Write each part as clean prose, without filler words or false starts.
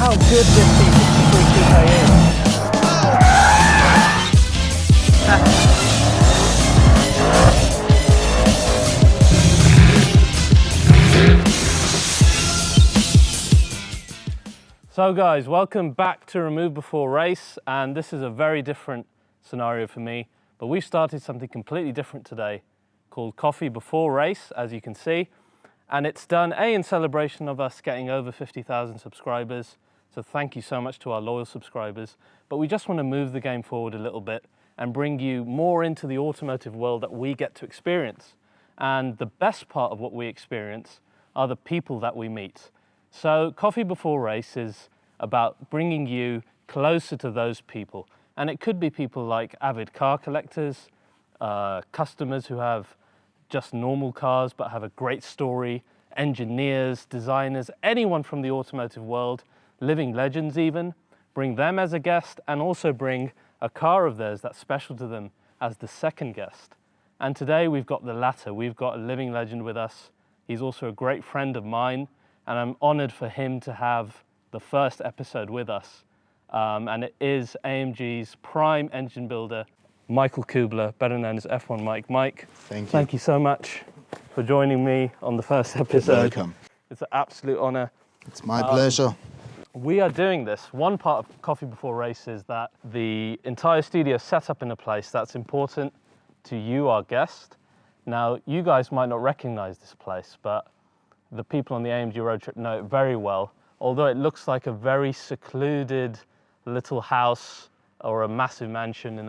how good this E63 coupe is. So guys, welcome back to Remove Before Race, and this is a very different scenario for me, but we've started something completely different today called Coffee Before Race, as you can see, and it's done in celebration of us getting over 50,000 subscribers, so thank you so much to our loyal subscribers, but we just want to move the game forward a little bit and bring you more into the automotive world that we get to experience, and the best part of what we experience are the people that we meet. So Coffee Before Race is about bringing you closer to those people. And it could be people like avid car collectors, customers who have just normal cars but have a great story, engineers, designers, anyone from the automotive world, living legends even. Bring them as a guest and also bring a car of theirs that's special to them as the second guest. And today we've got the latter. We've got a living legend with us. He's also a great friend of mine, and I'm honored for him to have the first episode with us. And it is AMG's prime engine builder, Michael Kubler, better known as F1Mike. Mike, thank you. Thank you so much for joining me on the first episode. Welcome. It's an absolute honor. It's my pleasure. We are doing this. One part of Coffee Before Race is that the entire studio is set up in a place that's important to you, our guest. Now, you guys might not recognize this place, but the people on the AMG road trip know it very well. Although it looks like a very secluded little house or a massive mansion in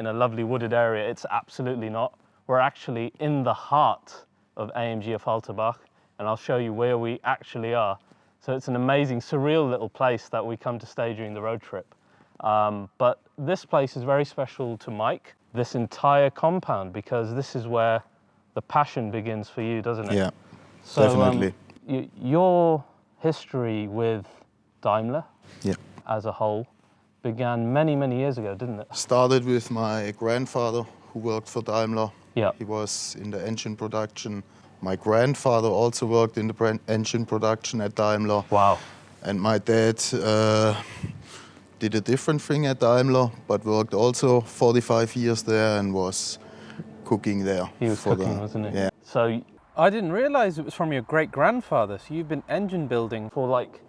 a lovely wooded area, it's absolutely not. We're actually in the heart of AMG of Halterbach, and I'll show you where we actually are. So it's an amazing, surreal little place that we come to stay during the road trip. But this place is very special to Mike, this entire compound, because this is where the passion begins for you, doesn't it? Yeah, so, definitely. Your history with Daimler as a whole began many, many years ago, didn't it? Started with my grandfather who worked for Daimler. Yeah. He was in the engine production. My grandfather also worked in the engine production at Daimler. Wow. And my dad did a different thing at Daimler, but worked also 45 years there and was cooking there. He was cooking, wasn't he? Yeah. So I didn't realize it was from your great-grandfather, so you've been engine building for like,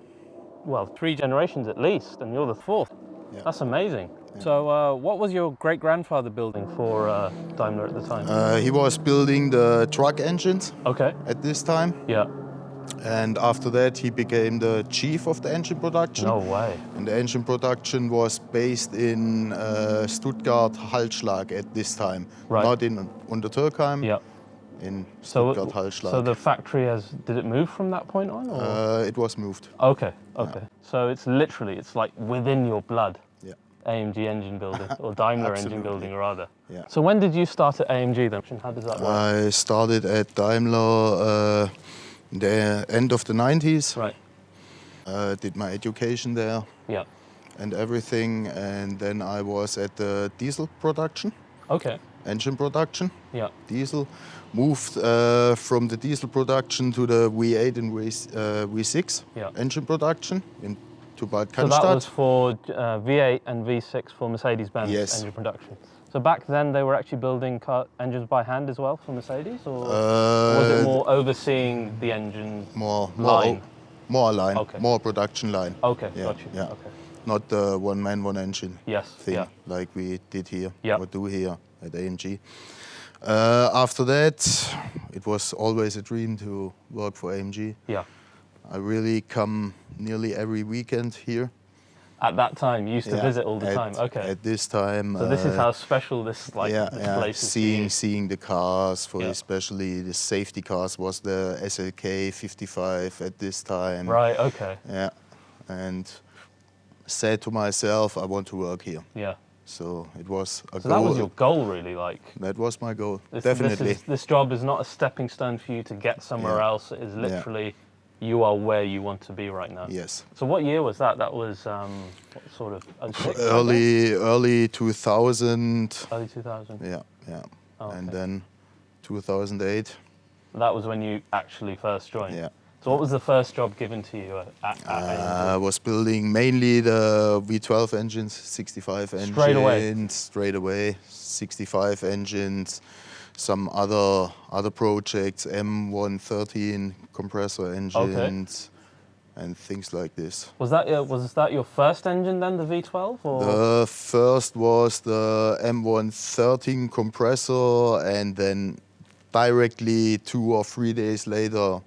well, 3 generations at least, and you're the 4th. Yeah. That's amazing. Yeah. So what was your great-grandfather building for Daimler at the time? He was building the truck engines at this time. Yeah. And after that, he became the chief of the engine production. No way. And the engine production was based in Stuttgart, Hallschlag at this time. Right. Not in Untertürkheim. Yeah. In Stuttgart, Hallschlag. So the factory did it move from that point on? Or? It was moved. Okay. Yeah. So it's literally, it's like within your blood. Yeah. AMG engine building, or Daimler engine building rather. Yeah. So when did you start at AMG then? How does that work? I started at Daimler the end of the 90s. Right. Did my education there. Yeah. And everything, and then I was at the diesel production. Okay. Engine production. Yeah. Diesel. Moved from the diesel production to the V8 and V6 engine production to Bad Cannstatt. So that was for V8 and V6 for Mercedes-Benz engine production. So back then they were actually building engines by hand as well for Mercedes, or was it more overseeing the engine line? More line, okay. More production line. Okay, yeah, got you. Yeah. Okay. Not the one man, one engine thing like we did here, or do here at AMG. After that, it was always a dream to work for AMG. Yeah. I really come nearly every weekend here. At that time, you used to visit all the time. Okay. At this time. So this is how special this place is. Seeing the cars, especially the safety cars, was the SLK 55 at this time. Right. Okay. Yeah, and said to myself, I want to work here. Yeah. So it was a goal. So that was your goal, really, like? That was my goal, definitely. This job is not a stepping stone for you to get somewhere else. It is literally, you are where you want to be right now. Yes. So what year was that? That was what sort of 06, early 2000. Early 2000. Yeah. Oh, okay. And then 2008. That was when you actually first joined. Yeah. So what was the first job given to you at AMG? I was building mainly the V12 engines, 65 engines. Straight away, 65 engines. Some other projects, M113 compressor engines, and things like this. Was that your first engine then, the V12? Or? The first was the M113 compressor, and then directly 2 or 3 days later,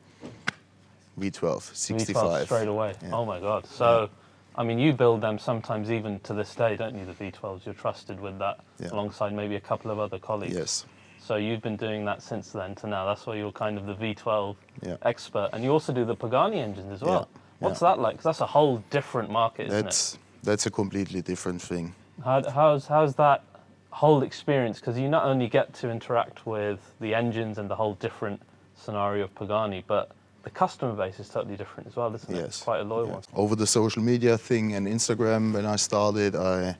V12, 65. V12 straight away. Yeah. Oh my God! So, I mean, you build them sometimes even to this day, don't you? The V12s, you're trusted with that, alongside maybe a couple of other colleagues. Yes. So you've been doing that since then to now. That's why you're kind of the V12 expert. And you also do the Pagani engines as well. What's that like? Because that's a whole different market, isn't it? That's a completely different thing. How's that whole experience? Because you not only get to interact with the engines and the whole different scenario of Pagani, but the customer base is totally different as well, isn't it? It's quite a loyal one. Over the social media thing and Instagram, when I started, I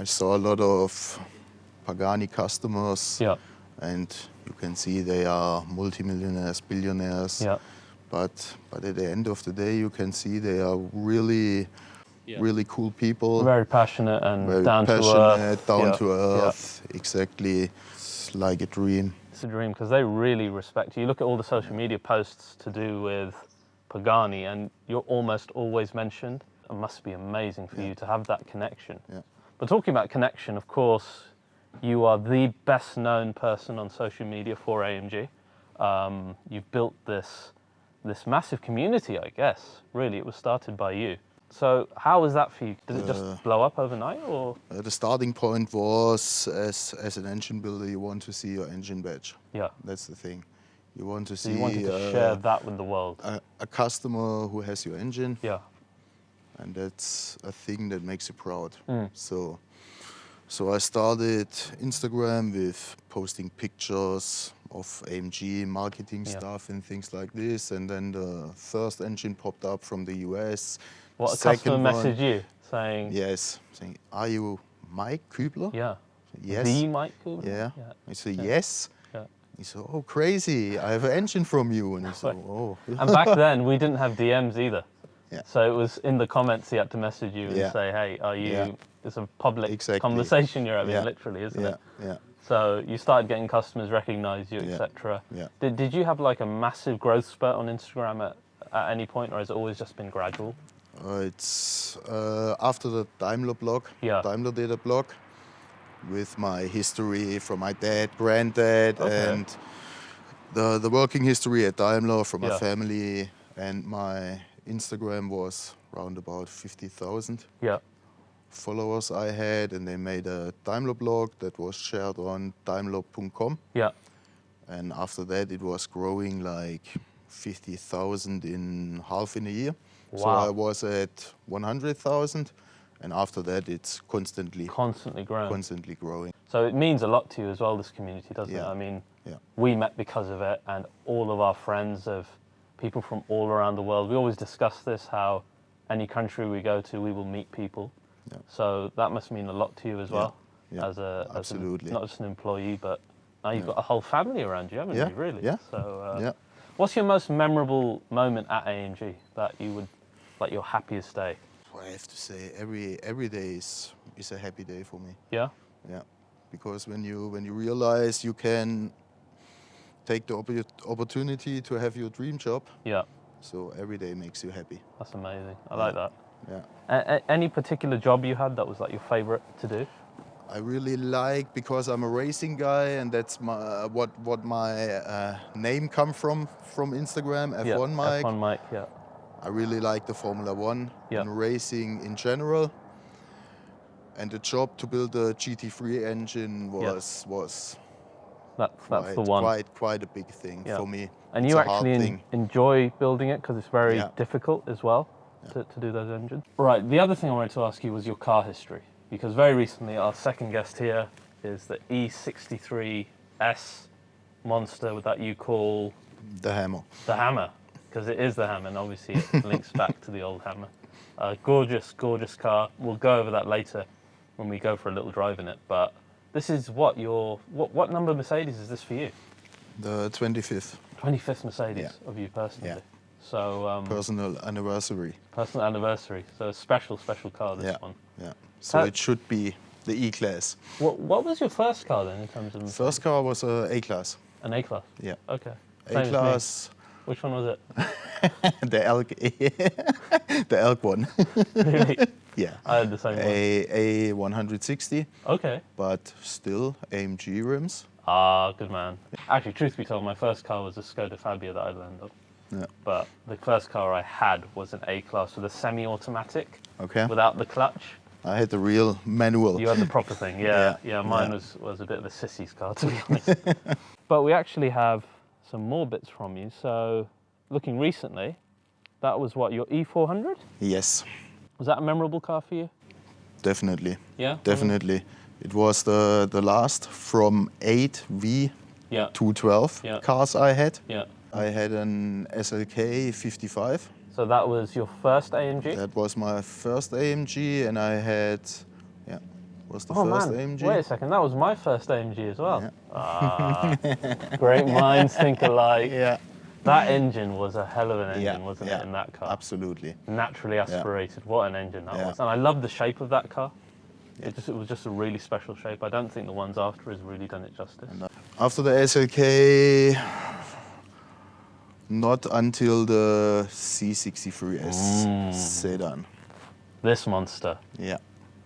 saw a lot of Pagani customers. Yeah. And you can see they are multimillionaires, billionaires. Yeah. But at the end of the day, you can see they are really cool people. Very passionate and down to earth. Down to earth, exactly. It's like a dream. It's a dream because they really respect you. You look at all the social media posts to do with Pagani and you're almost always mentioned. It must be amazing for you to have that connection. Yeah. But talking about connection, of course, you are the best known person on social media for AMG. You've built this massive community, I guess. Really, it was started by you. So how was that for you? Did it just blow up overnight, or? The starting point was, as an engine builder, you want to see your engine badge. Yeah. That's the thing. You want to see... You wanted to share that with the world. A customer who has your engine. Yeah. And that's a thing that makes you proud. So I started Instagram with posting pictures of AMG marketing stuff and things like this. And then the first engine popped up from the US. What, a customer messaged you saying? Yes, saying, are you Mike Kubler? Yeah. Yes. The Mike Kubler? Yeah. I said, yes. Yeah. He said, oh, crazy, I have an engine from you. And he said, oh. And back then, we didn't have DMs either. Yeah. So it was in the comments he had to message you and say, hey, are you... It's a public conversation you're having, literally, isn't it? Yeah. So you started getting customers recognize you, etc. Yeah. Did you have like a massive growth spurt on Instagram at any point, or has it always just been gradual? It's after the Daimler blog, Daimler did a blog with my history from my dad, granddad, and the working history at Daimler from my family, and my Instagram was around about 50,000. Yeah. Followers I had, and they made a Daimler blog that was shared on Daimler.com. Yeah. And after that, it was growing like 50,000 in half in a year. Wow. So I was at 100,000, and after that, it's constantly growing. So it means a lot to you as well, this community, doesn't it? I mean, we met because of it, and all of our friends of people from all around the world. We always discuss this, how any country we go to, we will meet people. Yeah. So that must mean a lot to you as well, absolutely. Not just an employee, but now you've got a whole family around you, haven't you, really? Yeah. So, what's your most memorable moment at AMG that you would, like your happiest day? Well, I have to say, every day is a happy day for me. Yeah? Yeah, because when you realize you can take the opportunity to have your dream job, so every day makes you happy. That's amazing. I like that. Yeah. Any particular job you had that was like your favorite to do? I really like, because I'm a racing guy, and that's my what my name come from Instagram, F1Mike. F1Mike, yeah. I really like the Formula 1 and racing in general. And the job to build a GT3 engine was that's the one. Quite a big thing for me. And you actually enjoy building it because it's very difficult as well to do those engines. Right, the other thing I wanted to ask you was your car history, because very recently our second guest here is the E63S monster that you call... The Hammer. The Hammer, because it is the Hammer, and obviously it links back to the old Hammer. Gorgeous, gorgeous car. We'll go over that later when we go for a little drive in it, but this is what number Mercedes is this for you? The 25th. 25th Mercedes of you personally. Yeah. So personal anniversary. Personal anniversary. So a special car, this one. Yeah. So it should be the E-Class. What was your first car then in terms of? First car was a A-Class. An A-Class? Yeah. Okay. A-Class. Which one was it? The Elk. The Elk one. Really? Yeah. I had the same one. A160. Okay. But still AMG rims. Ah, good man. Actually, truth be told, my first car was a Skoda Fabia that I learned of. Yeah. But the first car I had was an A-Class with a semi-automatic. Okay. Without the clutch. I had the real manual. You had the proper thing, yeah. Mine was a bit of a sissy's car, to be honest. But we actually have some more bits from you. So, looking recently, that was what, your E400? Yes. Was that a memorable car for you? Definitely. Yeah? Definitely. It was the last from 8 V12 cars I had. Yeah. I had an SLK 55. So that was your first AMG? That was my first AMG, and I had, was the first AMG. Wait a second, that was my first AMG as well. Yeah. Great minds think alike. Yeah. That engine was a hell of an engine, wasn't it, in that car? Absolutely. Naturally aspirated. What an engine that was. And I love the shape of that car. It was just a really special shape. I don't think the ones after has really done it justice. After the SLK, not until the C63S sedan. This monster. Yeah.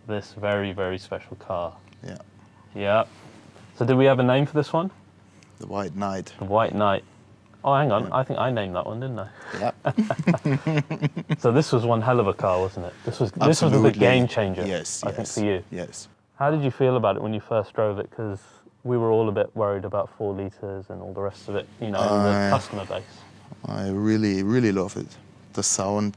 This very, very special car. Yeah. Yeah. So did we have a name for this one? The White Knight. The White Knight. Oh, hang on. I think I named that one, didn't I? Yeah. So this was one hell of a car, wasn't it? This was a big game changer. Yes. I think for you. Yes. How did you feel about it when you first drove it? Because we were all a bit worried about 4 litres and all the rest of it, in the customer base. I really, really love it. The sound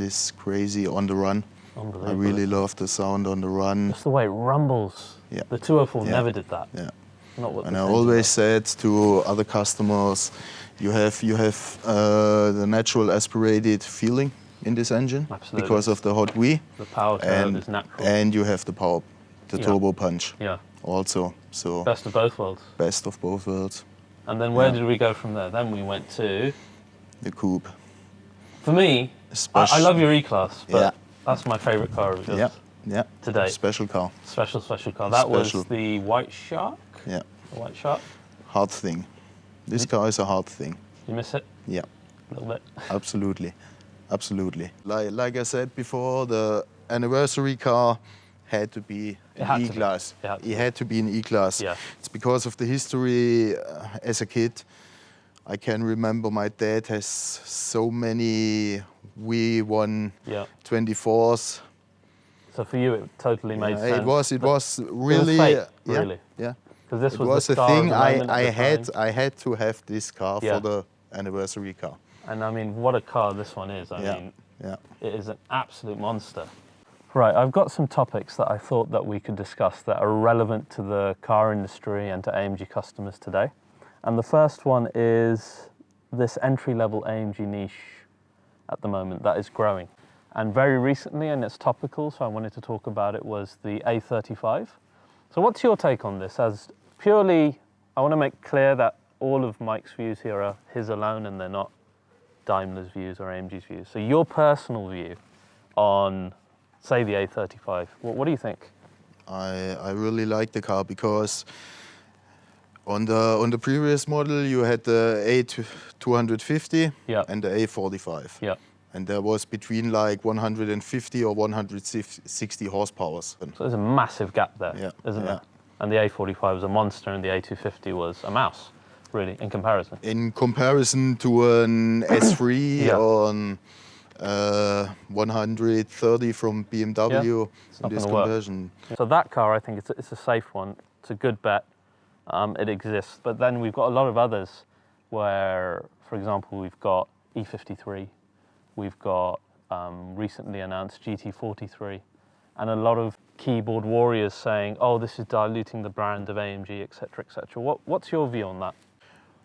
is crazy on the run. Unbelievable. I really love the sound on the run. Just the way it rumbles. Yeah. The 204 never did that. Yeah. Not what. And I always said to other customers, you have the natural aspirated feeling in this engine. Absolutely. Because of the hot V. The power curve is natural. And you have the power, the turbo punch. Yeah. Also, so. Best of both worlds. Best of both worlds. And then where did we go from there? Then we went to the Coupe. For me, I love your E-Class, but that's my favourite car of yours. Yeah. Today. Special car. Special car. That was the White Shark? Yeah. The White Shark? Hard thing. This car is a hard thing. You miss it? Yeah. A little bit? Absolutely. Absolutely. Like I said before, the anniversary car had to be an E-Class. It had to be an E-Class. Yeah. It's because of the history as a kid. I can remember my dad has so many V124s. So for you, it totally made sense. It was really, it was fate, really. Yeah. Because this was the a thing I had to have this car for the anniversary car. And I mean, what a car this one is. I mean, it is an absolute monster. Right, I've got some topics that I thought that we could discuss that are relevant to the car industry and to AMG customers today. And the first one is this entry-level AMG niche at the moment that is growing. And very recently, and it's topical, so I wanted to talk about it, was the A35. So what's your take on this? As purely, I want to make clear that all of Mike's views here are his alone and they're not Daimler's views or AMG's views. So your personal view on, say, the A35, what do you think? I really like the car because on the previous model you had the A250 and the A45. Yeah. And there was between like 150 or 160 horsepower. So there's a massive gap there, isn't there? And the A45 was a monster and the A250 was a mouse, really, in comparison. In comparison to an S3 on 130 from BMW in this conversion. So that car, I think it's a safe one. It's a good bet. It exists. But then we've got a lot of others where, for example, we've got E53. We've got recently announced GT43 and a lot of keyboard warriors saying, oh, this is diluting the brand of AMG, etc., etc. What's your view on that?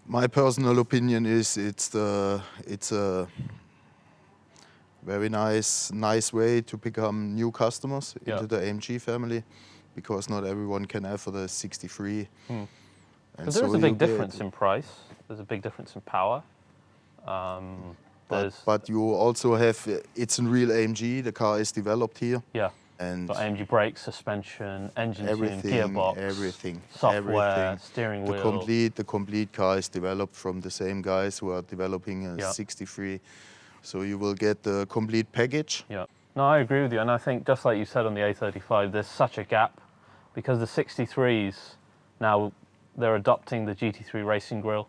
My personal opinion is it's a very nice way to become new customers into the AMG family, because not everyone can afford the 63. Because there is a big difference in price. There's a big difference in power. But you also have, it's a real AMG, the car is developed here. Yeah. And got AMG brakes, suspension, engine tune, gearbox, everything, software, steering wheel. The complete car is developed from the same guys who are developing a 63. So you will get the complete package. Yeah. No, I agree with you. And I think just like you said on the A35, there's such a gap because the 63s now, they're adopting the GT3 racing grille.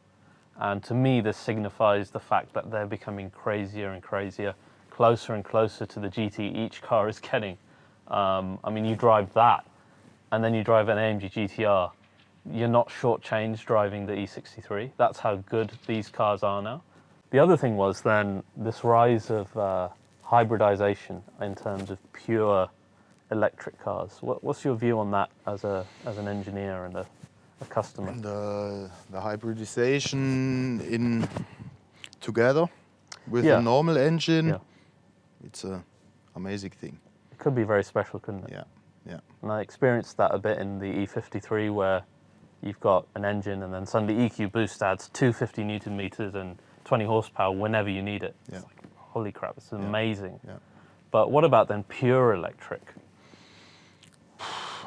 And to me, this signifies the fact that they're becoming crazier and crazier, closer and closer to the GT each car is getting. I mean, you drive that, and then you drive an AMG GTR. You're not shortchanged driving the E63. That's how good these cars are now. The other thing was then this rise of hybridization in terms of pure electric cars. What's your view on that as an engineer and a customer? The hybridization in together with a normal engine, it's an amazing thing. It could be very special, couldn't it? Yeah, yeah. And I experienced that a bit in the E53 where you've got an engine and then suddenly EQ boost adds 250 Newton meters and 20 horsepower whenever you need it. Yeah. It's like, holy crap, it's amazing. Yeah. But what about then pure electric?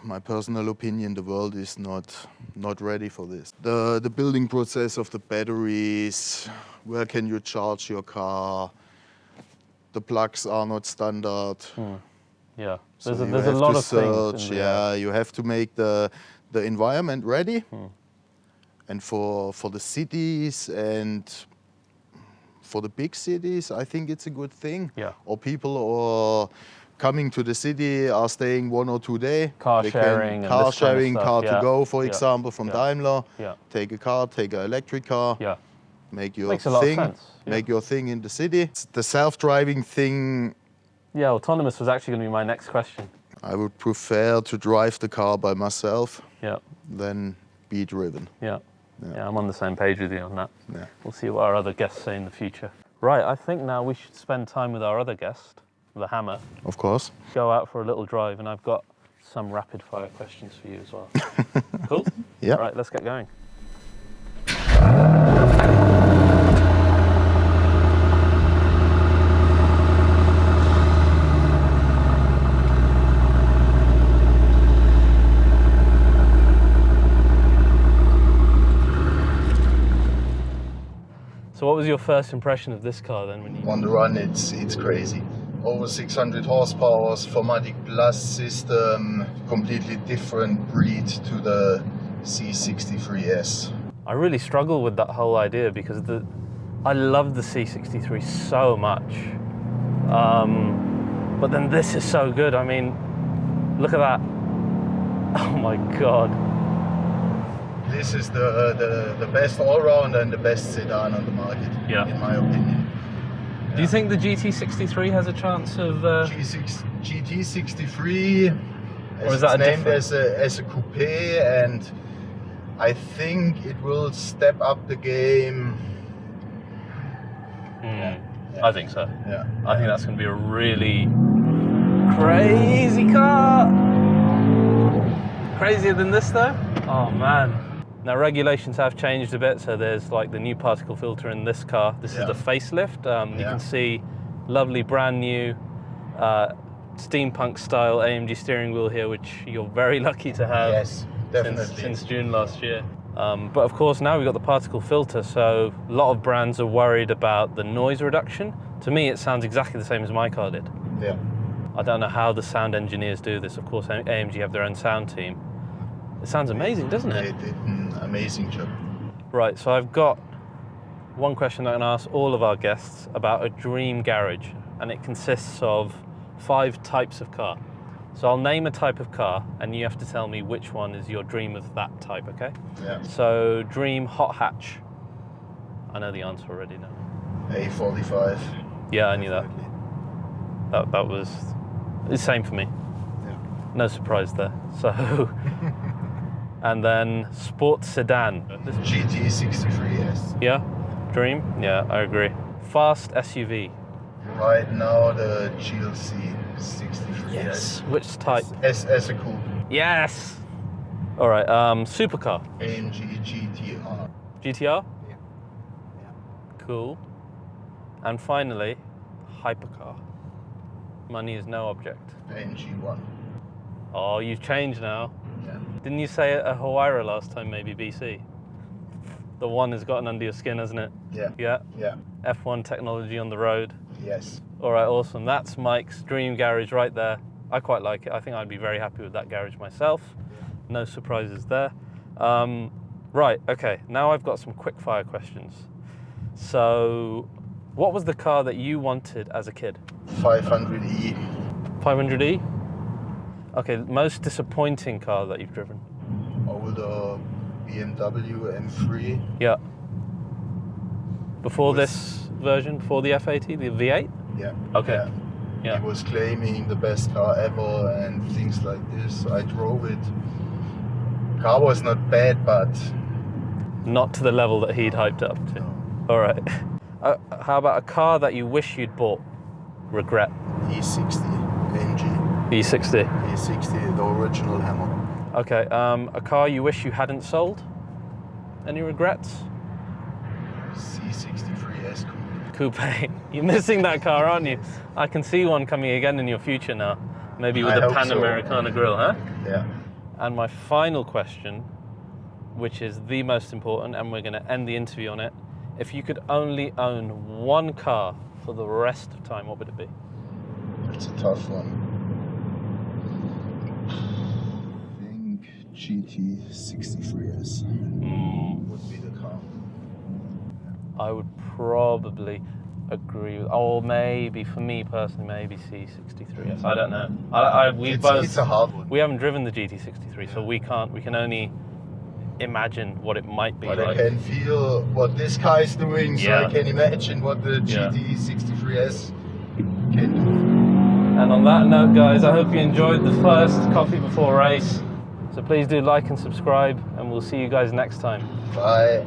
My personal opinion, the world is not ready for this. The building process of the batteries, where can you charge your car? The plugs are not standard. Yeah, So there's a lot of things. You have to make the environment ready. And for the cities and for the big cities, I think it's a good thing. Yeah. Or people are coming to the city, are staying 1 or 2 days. Car sharing, car to go, for example, from Daimler. Yeah. Take a car, take an electric car. Yeah. Make your Makes a lot of thing. sense. Yeah. Make your thing in the city. The self-driving thing. Yeah, autonomous was actually going to be my next question. I would prefer to drive the car by myself. Yeah. Than be driven. Yeah. Yeah, I'm on the same page with you on that. Yeah. We'll see what our other guests say in the future. Right, I think now we should spend time with our other guest, the Hammer. Of course. Go out for a little drive, and I've got some rapid fire questions for you as well. Cool? Yeah. All right, let's get going. So what was your first impression of this car then? When you... On the run, it's crazy. Over 600 horsepower, 4MATIC Plus system, completely different breed to the C63S. I really struggle with that whole idea because I love the C63 so much. But then this is so good. I mean, look at that. Oh my God. This is the best all-round and the best sedan on the market, in my opinion. Do you think the GT63 has a chance of... GT63, or is that named as a coupe, and I think it will step up the game. I think so. Yeah. I think that's going to be a really crazy car. Crazier than this though? Oh man. Now regulations have changed a bit, so there's like the new particle filter in this car. This is the facelift. You can see lovely brand new steampunk style AMG steering wheel here, which you're very lucky to have. Yes, definitely. Since June last year. But of course now we've got the particle filter, so a lot of brands are worried about the noise reduction. To me it sounds exactly the same as my car did. Yeah. I don't know how the sound engineers do this. Of course AMG have their own sound team. It sounds amazing, doesn't it? They did an amazing job. Right, so I've got one question I can ask all of our guests about a dream garage, and it consists of 5 types of car. So I'll name a type of car, and you have to tell me which one is your dream of that type, okay? Yeah. So dream hot hatch. I know the answer already now. A45. Yeah, I knew that. That was the same for me. Yeah. No surprise there. So. And then sports sedan. GT63S. Yeah, dream. Yeah, I agree. Fast SUV. Right now the GLC 63S. Yes. Which type? As a coupe. Yes. All right. Supercar. AMG GTR. GTR. Yeah. Cool. And finally, hypercar. Money is no object. AMG 1. Oh, you've changed now. Yeah. Didn't you say a Huayra last time, maybe BC? The one has gotten under your skin, hasn't it? Yeah. Yeah? Yeah. F1 technology on the road. Yes. All right, awesome. That's Mike's dream garage right there. I quite like it. I think I'd be very happy with that garage myself. No surprises there. Right, okay. Now I've got some quick fire questions. So, what was the car that you wanted as a kid? 500e. 500e? Okay, most disappointing car that you've driven? Older BMW M3. Yeah. Before this version, before the F80, the V8? Yeah. Okay. Yeah. He was claiming the best car ever and things like this. I drove it. Car was not bad, but... Not to the level that he'd hyped up to. No. All right. How about a car that you wish you'd bought? Regret. E60 AMG. E60. E60, the original Hammer. Okay. A car you wish you hadn't sold? Any regrets? E63S Coupe. You're missing that car, aren't you? I can see one coming again in your future now. Maybe with a Panamericana grille, huh? Yeah. And my final question, which is the most important, and we're going to end the interview on it. If you could only own one car for the rest of time, what would it be? It's a tough one. I think GT63S would be the car. I would probably agree with, or maybe for me personally, maybe C63S. I don't know. It's a hard one. We haven't driven the GT63, so we can only imagine what it might be but like. I can feel what this car is doing, so I can imagine what the GT63S can do. And on that note, guys, I hope you enjoyed the first Coffee Before Race. So please do like and subscribe, and we'll see you guys next time. Bye.